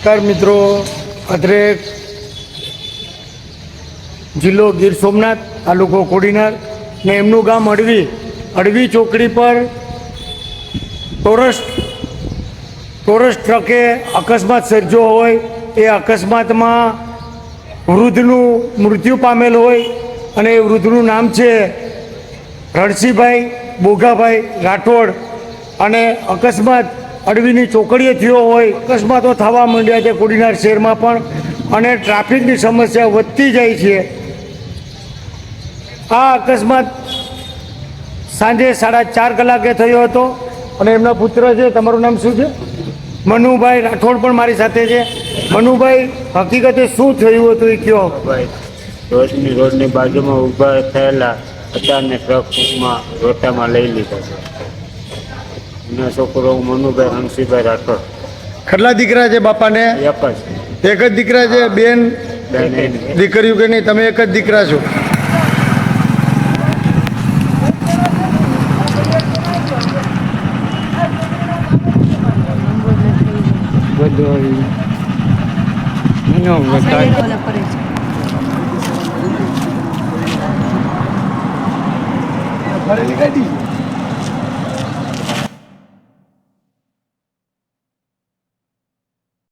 નમસ્કાર મિત્રો, અદ્રેક જિલ્લો ગીર સોમનાથ, તાલુકો કોડીનાર ને એમનું ગામ અડવી ચોકડી પર ટોરસ ટ્રકે અકસ્માત સર્જ્યો હોય. એ અકસ્માતમાં વૃદ્ધનું મૃત્યુ પામેલ હોય અને એ વૃદ્ધનું નામ છે રણસીભાઈ બોગાભાઈ રાઠોડ. અને અકસ્માત અડવીની ચોકડીએ થયો હોય. અકસ્માતો થવા માંડ્યા છે કોડીનાર શહેરમાં પણ, અને ટ્રાફિકની સમસ્યા વધતી જાય છે. આ અકસ્માત સાંજે 4:30 કલાકે થયો હતો અને એમના પુત્ર છે, તમારું નામ શું છે? મનુભાઈ રાઠોડ પણ મારી સાથે છે. મનુભાઈ, હકીકતે શું થયું હતું એ કહો. રોડની બાજુમાં ઊભા થયેલા અચાનક ટ્રકમાં રોટામાં લઈ લીધા છે. એના છોકરો મનુભાઈ હંસીભાઈ રાઠોડ. કેટલા દીકરા છે બાપાને? એક જ દીકરા છે. બેન દીકરીઓ કે નહીં? તમે એક જ દીકરા છો. બધું